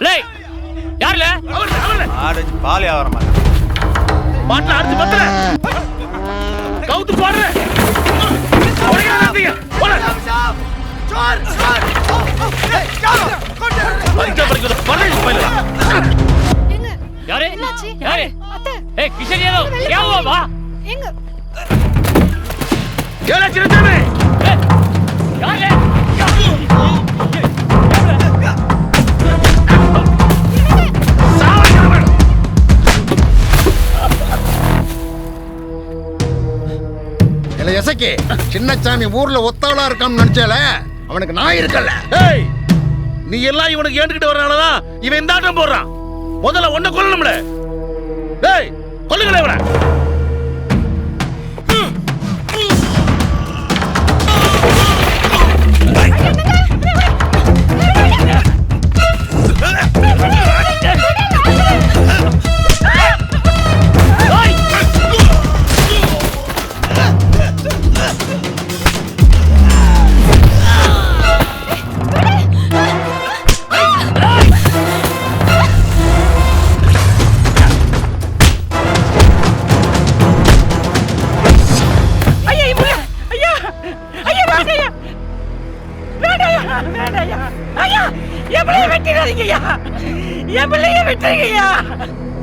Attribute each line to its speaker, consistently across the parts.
Speaker 1: லேய் யாருல
Speaker 2: ஆடுச்சு பால் வியாபாரம்
Speaker 1: பாட்டில் அடிச்சு பத்தல கவுத்து போடுற யாரு யாரு ஏ கிஷன் யாதவ் क्या हुआ बा எங்க கேள சின்னசாமி யாரு
Speaker 3: எசக்கி சின்னசாமி ஊர்ல ஒத்தவளா இருக்கான்னு நினைச்சால அவனுக்கு நான் இருக்கல.
Speaker 1: நீ எல்லாம் இவனுக்கு ஏண்டுகிட்டு வரனாலதான் இவன் இந்த ஆட்டம் போடுறான். முதல்ல ஒன்ன கொல்லணும்ல. டேய் கொல்லுங்களே இவனை.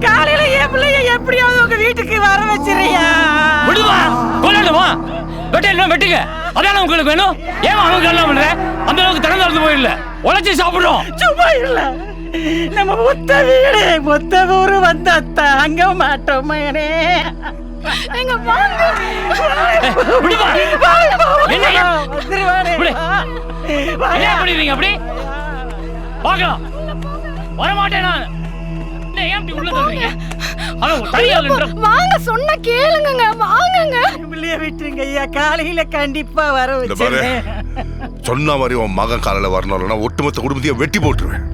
Speaker 4: காலையில என் பிள்ளைய எப்படியாவது உங்க வீட்டுக்கு வர வச்சிருயா.
Speaker 1: விடுவா கொல்லணுமா வெட்டணும் வெட்டுங்க. அதான உங்களுக்கு வேணும். ஏன் அவங்க எல்லாம் பண்ற அந்த அளவுக்கு திறந்து திறந்து போயிடல உழைச்சி சாப்பிடுறோம்.
Speaker 4: சும்மா இல்ல நம்ம மொத்த வீடு மொத்த ஊரு வந்தா தாங்க மாட்டோம் மகனே. எங்க வாங்க
Speaker 1: விடுவா
Speaker 4: என்னையா
Speaker 1: என்ன பண்ணிடுறீங்க அப்படி பார்க்கலாம் வர மாட்டேன் நான்.
Speaker 5: வாங்க சொன்ன கேளுங்க வாங்குங்க.
Speaker 4: பிள்ளைய விட்டுருங்க ஐயா காலையில கண்டிப்பா வர வச்சிருக்கேன்.
Speaker 6: சொன்ன மாதிரி உன் மகன் காலையில வரணும்னா ஒட்டுமொத்த குடும்பத்தையும் வெட்டி போட்டுருவேன்.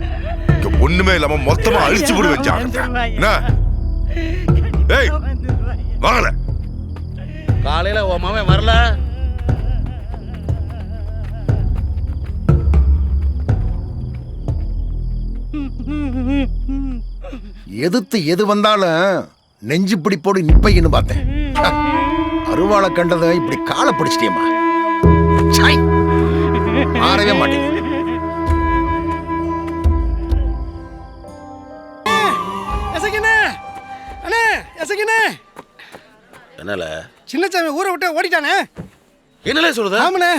Speaker 6: ஒண்ணுமே இல்லாம மொத்தமா அழிச்சு போடுவேன். வாங்கல
Speaker 3: காலையில உன் மகன் வரல எதிர்த்து எது வந்தாலும் நெஞ்சு பிடிப்போடு நிப்பைன்னு பார்த்தேன். அருவாளை கண்டதை இப்படி காலை பிடிச்சிட்டியம்மா. மாறவே மாட்டேன்.
Speaker 6: என்னல
Speaker 7: சின்னசாமி ஊரை விட்டு ஓடிட்டானே.
Speaker 6: என்னல சொல்லுது?
Speaker 7: ஆமாண்ணே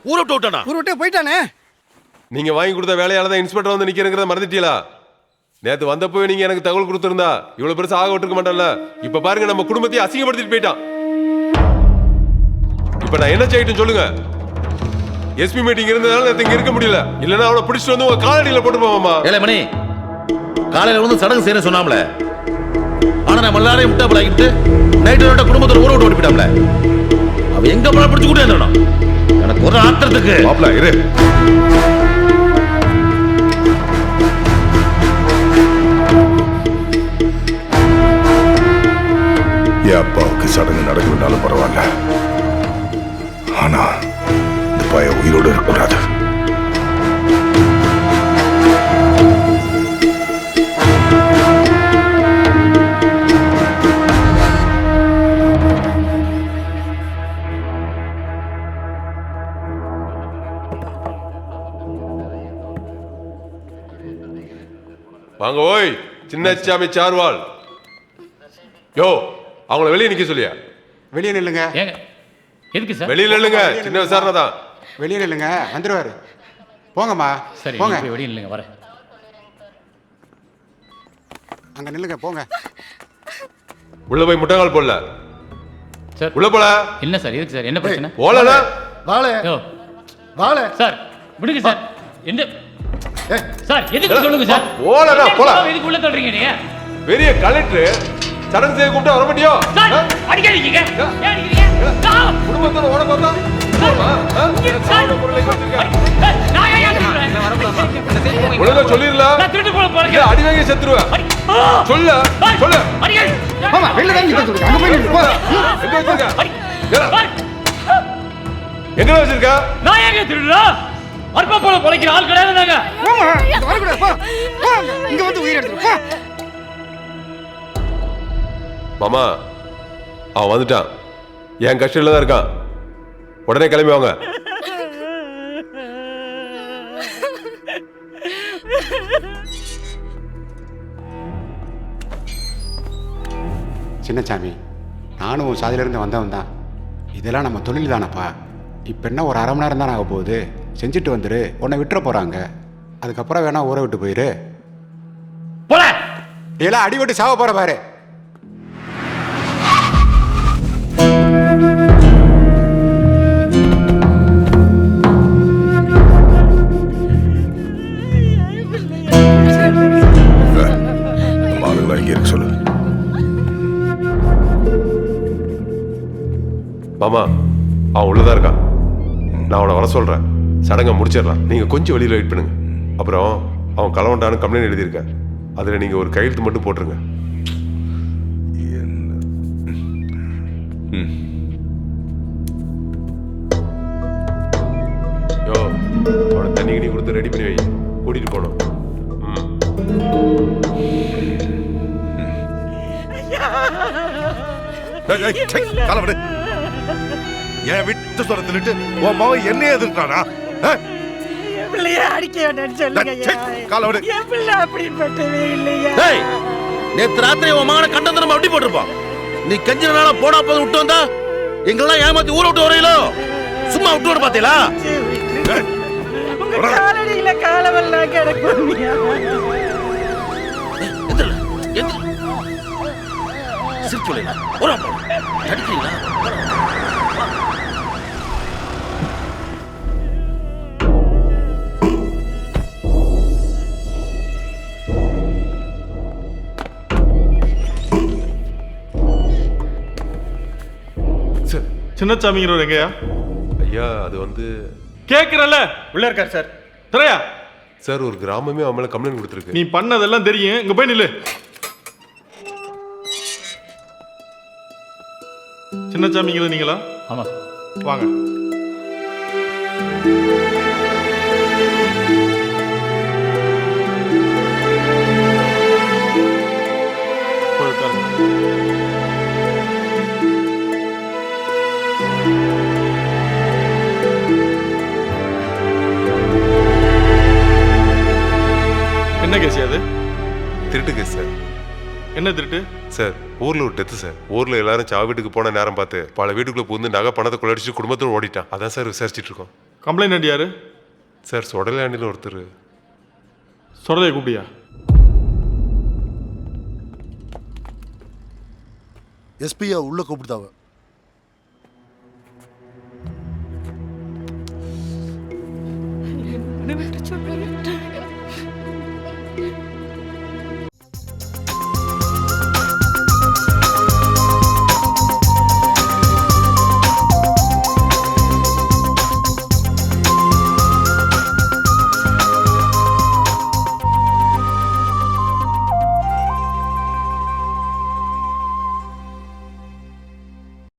Speaker 6: ஊரை விட்டு விட்டானா?
Speaker 7: ஊரை விட்டு போயிட்டானே.
Speaker 8: நீங்க வாங்கி கொடுத்த வேலையால தான் இன்ஸ்பெக்டர் வந்து நிக்கிறேங்கிறத மறந்துட்டீங்களா? நேத்து வந்தப்போ நீங்க எனக்கு தகவல் கொடுத்திருந்தா இவ்வளவு பெருசா ஆக விட்டுருக்க மாட்டேன்ல. இப்ப பாருங்க நம்ம குடும்பத்தை அசிங்கப்படுத்திட்டு போயிட்டான். இப்ப நான் என்ன செய்யட்டும் சொல்லுங்க? எஸ்பி மீட்டிங் இருந்ததால நேத்து இங்க இருக்க முடியல. இல்லன்னா அவளை பிடிச்சிட்டு வந்து உங்க காலடியில போட்டு போவாமா?
Speaker 9: ஏலே மணி காலையில வந்து சடங்கு செய்யற சொன்னாமல. ஆனா நம்ம எல்லாரையும் முட்டை பழகிட்டு நைட்டு குடும்பத்தோட ஊரை விட்டு ஓடி போயிட்டாம்ல. அவ எங்க போல பிடிச்சு கூட என்னணும் எனக்கு ஒரு ஆத்திரத்துக்கு
Speaker 6: மாப்ள இரு. அப்பாவுக்கு சடங்கு நடக்கணும்னாலும் பரவாயில்ல. ஆனா இந்த பையன் உயிரோடு இருக்கக்கூடாது.
Speaker 8: வாங்க ஓய் சின்னசாமி சார்வால். யோ அவங்கள வெளியே நிக்க சொல்லியா?
Speaker 7: வெளியே நில்லுங்க.
Speaker 1: எதுக்கு சார்?
Speaker 8: வெளியில நில்லுங்க. சின்ன விசாரணை தான்.
Speaker 7: வெளியே நில்லுங்க வந்துருவாரு. போங்கம்மா
Speaker 1: சரி
Speaker 7: போங்க.
Speaker 1: வெளியே நில்லுங்க வரேன்.
Speaker 7: அங்க நில்லுங்க போங்க.
Speaker 8: உள்ள போய் முட்டைகால் போடல
Speaker 1: சார்.
Speaker 8: உள்ள போல
Speaker 1: என்ன சார் எதுக்கு சார் என்ன பிரச்சனை?
Speaker 8: போலனா
Speaker 3: வாளே
Speaker 1: யோ
Speaker 3: வாளே
Speaker 1: சார் விடுங்க சார். என்ன சார் எதுக்கு சொல்லுங்க சார்?
Speaker 8: போலனா போல
Speaker 1: எதுக்கு உள்ள தள்ளுறீங்க நீங்க?
Speaker 8: பெரிய கலெக்டர் சடங்கு செய்ய கூப்பிட்டா வர மாட்டியோ?
Speaker 1: அடிக்காதீங்க. ஏன் அடிக்கிறீங்க?
Speaker 8: குடும்பத்தோட ஓட பார்த்தா ஒழுங்கா சொல்லிடலாம். அடி வாங்கி செத்துருவேன். சொல்ல சொல்ல எங்க வச்சிருக்க?
Speaker 1: நான் ஏங்க திருடுறா? அற்ப போல பொழைக்கிற ஆள் கிடையாது நாங்க.
Speaker 7: இங்க வந்து உயிர் எடுத்துரு.
Speaker 8: மாமா அவன் வந்துட்டான், என் கஷ்டத்துல தான் இருக்கான். உடனே கிளம்பி வாங்க.
Speaker 7: சின்னசாமி, நானும் உன் சாதியிலிருந்து வந்தவன் தான். இதெல்லாம் நம்ம தொழில் தானப்பா. இப்போ என்ன ஒரு 1/2 மணி நேரம் தான் ஆக போகுது. செஞ்சுட்டு வந்துரு, உன்னை விட்டுற போகிறாங்க. அதுக்கப்புறம் வேணா ஊரை விட்டு போயிரு.
Speaker 1: போல
Speaker 7: இதெல்லாம் அடிபட்டு சாவ போகிற பாரு.
Speaker 6: நம்ம ஆளுங்களை இங்கே இருக்க சொல்லு.
Speaker 8: மாமா அவன் உள்ளதான் இருக்கான், நான் அவனை வர சொல்றேன். சடங்கை முடிச்சிடலாம், நீங்க கொஞ்சம் வெளியில வெயிட் பண்ணுங்க. அப்புறம் அவன் கலவண்டான்னு கம்ப்ளைண்ட் எழுதியிருக்கேன், அதுல நீங்க ஒரு கையெழுத்து மட்டும் போட்டுருங்க. யோ, அவனை தண்ணி கிணி கொடுத்து ரெடி பண்ணி வை, கூட்டிட்டு போனோம்.
Speaker 6: காலவிடு. என் விட்டு சொல்லிட்டு உன் மகன் என்னையே எதிர்க்கிறானா?
Speaker 4: என் பிள்ளைய அடிக்க வேண்டாம்னு சொல்லுங்க ஐயா.
Speaker 6: காலவிடு.
Speaker 4: என் பிள்ளை அப்படிப்பட்டவே இல்லையா.
Speaker 9: டேய், நேத்து ராத்திரி உன் மகனை கண்டந்தரம் அப்படி போட்டிருப்பான். நீ கெஞ்சின நாளா போனா போது விட்டு வந்தா எங்களெல்லாம் ஏமாத்தி ஊரை விட்டு வரையிலோ. சும்மா விட்டு வர பாத்தீங்களா?
Speaker 4: உங்க காலடியில காலவெல்லாம் கிடக்கும்.
Speaker 9: சிரிச்சுலா ஒரு அடிக்கிறீங்களா?
Speaker 10: சின்னசாமிங்கிறவர் எங்கயா?
Speaker 8: ஐயா அது வந்து
Speaker 10: கேக்குறல்ல,
Speaker 2: உள்ள இருக்கார் சார்.
Speaker 10: திரையா
Speaker 8: சார் ஒரு கிராமமே அவன் மேல கம்ப்ளைண்ட் கொடுத்துருக்கு.
Speaker 10: நீ பண்ணதெல்லாம் தெரியும், இங்க போய் நில்லு. சின்னசாமிங்கிறது நீங்களா?
Speaker 1: ஆமா
Speaker 10: வாங்க. போய் உட்காருங்க. என்ன கேஸ் அது?
Speaker 8: திருட்டு கேஸ் சார்.
Speaker 10: என்ன திருட்டு
Speaker 8: சார்? ஊர்ல ஒரு டெத்து சார். ஊர்ல எல்லாரும் சாவு வீட்டுக்கு போன நேரம் பார்த்து பல வீட்டுக்குள்ள புகுந்து நகை பணத்தை கொள்ளடிச்சு குடும்பத்தோடு ஓடிட்டான். அதான் சார் விசாரிச்சுட்டு இருக்கோம்.
Speaker 10: கம்ப்ளைண்ட் யாரு
Speaker 8: சார்? சொடலாண்டில் ஒருத்தர்.
Speaker 10: சொல்றதை கூப்பிடியா?
Speaker 3: எஸ்பியா உள்ள கூப்பிடுதாவ.
Speaker 5: விட்டு சொல்றாரு.